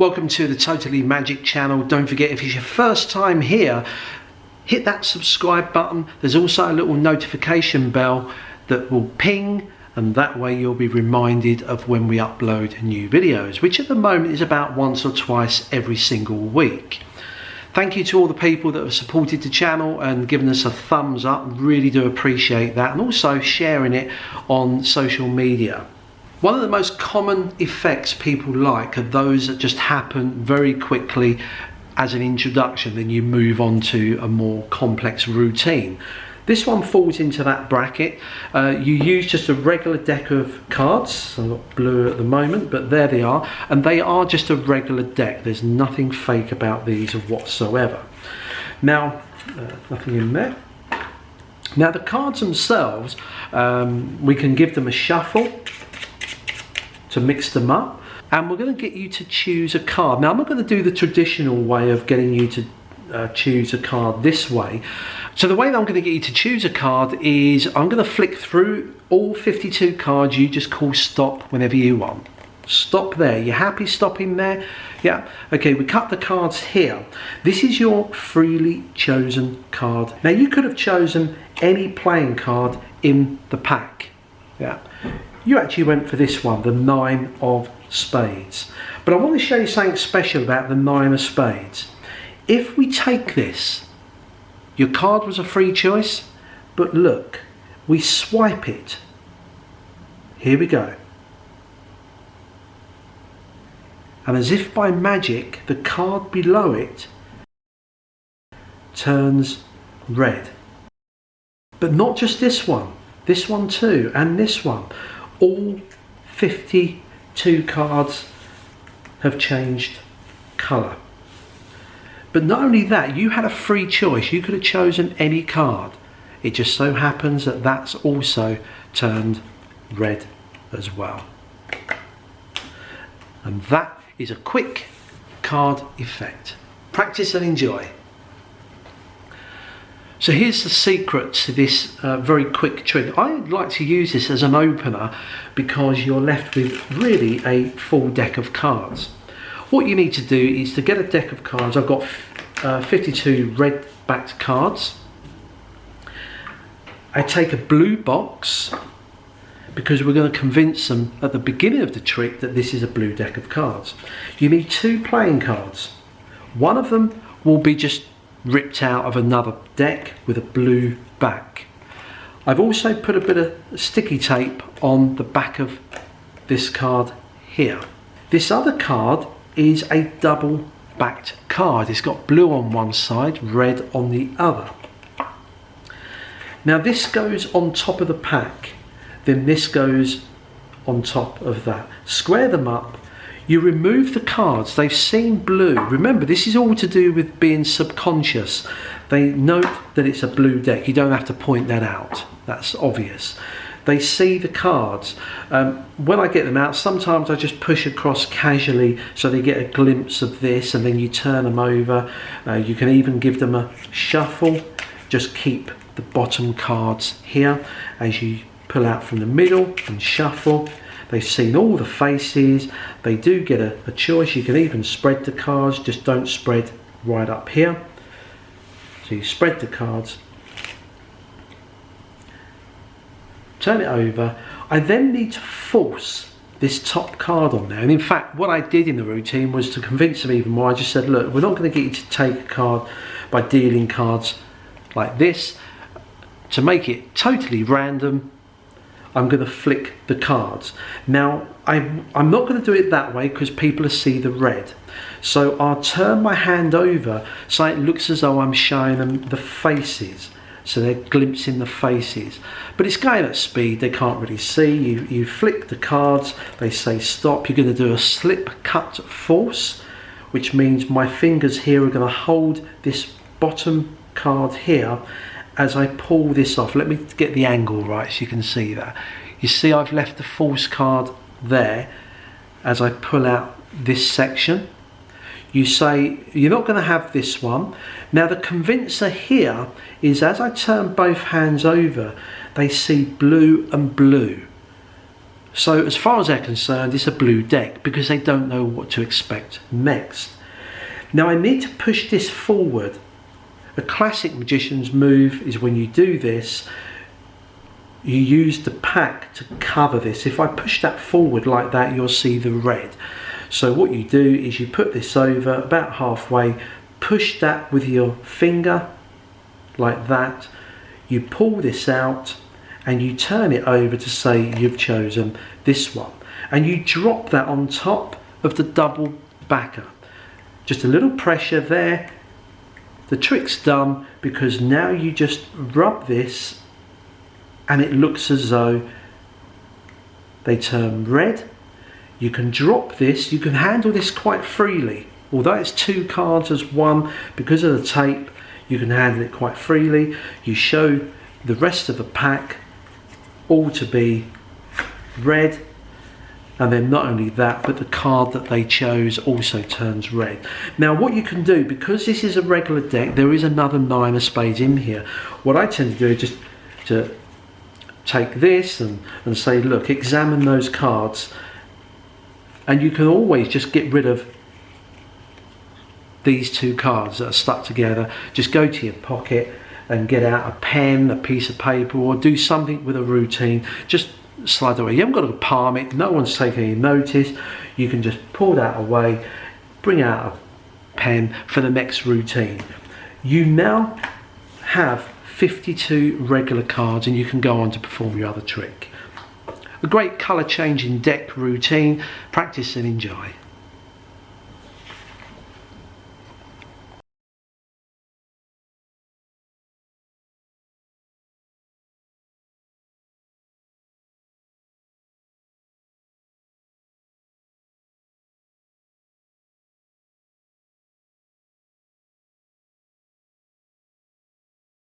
Welcome to the Totally Magic channel. Don't forget, if it's your first time here, hit that subscribe button. There's also a little notification bell that will ping, and that way you'll be reminded of when we upload new videos, which at the moment is about once or twice every single week. Thank you to all the people that have supported the channel and given us a thumbs up. Really do appreciate that, and also sharing it on social media. One of the most common effects people like are those that just happen very quickly as an introduction, then you move on to a more complex routine. This one falls into that bracket. You use just a regular deck of cards. I've got blue at the moment, but there they are, and they are just a regular deck. There's nothing fake about these whatsoever. Now, nothing in there. Now the cards themselves, we can give them a shuffle to mix them up, and we're going to get you to choose a card. Now I'm not going to do the traditional way of getting you to choose a card this way. So the way that I'm going to get you to choose a card is I'm going to flick through all 52 cards. You just call stop whenever you want. Stop there. You happy stopping there? Yeah. Okay, we cut the cards here. This is your freely chosen card. Now you could have chosen any playing card in the pack. Yeah. You actually went for this one, the 9 of spades. But I want to show you something special about the 9 of spades. If we take this, your card was a free choice, but look, we swipe it. Here we go. And as if by magic, the card below it turns red. But not just this one too, and this one. All 52 cards have changed colour. But not only that, you had a free choice. You could have chosen any card. It just so happens that that's also turned red as well. And that is a quick card effect. Practice and enjoy. So here's the secret to this very quick trick. I like to use this as an opener because you're left with really a full deck of cards. What you need to do is to get a deck of cards. I've got 52 red backed cards. I take a blue box because we're going to convince them at the beginning of the trick that this is a blue deck of cards. You need 2 playing cards. One of them will be just ripped out of another deck with a blue back. I've also put a bit of sticky tape on the back of this card here. This other card is a double backed card. It's got blue on one side, red on the other. Now this goes on top of the pack, then this goes on top of that. Square them up. You remove the cards. They've seen blue. Remember, this is all to do with being subconscious. They note that it's a blue deck. You don't have to point that out. That's obvious. They see the cards. When I get them out, sometimes I just push across casually so they get a glimpse of this, and then you turn them over. You can even give them a shuffle. Just keep the bottom cards here as you pull out from the middle and shuffle. They've seen all the faces. They do get a choice. You can even spread the cards, just don't spread right up here. So you spread the cards, turn it over. I then need to force this top card on there. And in fact, what I did in the routine was to convince them even more. I just said, look, we're not going to get you to take a card by dealing cards like this. To make it totally random, I'm going to flick the cards. Now, I'm not going to do it that way because people see the red. So I'll turn my hand over so it looks as though I'm showing them the faces. So they're glimpsing the faces. But it's going at speed, they can't really see. You flick the cards, they say stop. You're going to do a slip cut force, which means my fingers here are going to hold this bottom card here as I pull this off. Let me get the angle right so you can see that. You see I've left the false card there as I pull out this section. You say you're not going to have this one. Now the convincer here is as I turn both hands over, they see blue and blue. So as far as they're concerned, it's a blue deck because they don't know what to expect next. Now I need to push this forward. A classic magician's move is when you do this, you use the pack to cover this. If I push that forward like that, you'll see the red. So what you do is you put this over about halfway, push that with your finger like that, you pull this out and you turn it over to say you've chosen this one, and you drop that on top of the double backer. Just a little pressure there. The trick's done, because now you just rub this and it looks as though they turn red. You can drop this, you can handle this quite freely. Although it's 2 cards as one, because of the tape, you can handle it quite freely. You show the rest of the pack all to be red, and then not only that, but the card that they chose also turns red. Now what you can do, because this is a regular deck, there is another 9 of spades in here. What I tend to do is just to take this and say, look, examine those cards, and you can always just get rid of these 2 cards that are stuck together. Just go to your pocket and get out a pen, a piece of paper, or do something with a routine. Just slide away. You haven't got to palm it, no one's taking any notice. You can just pull that away, bring out a pen for the next routine. You now have 52 regular cards, and you can go on to perform your other trick. A great colour changing deck routine. Practice and enjoy.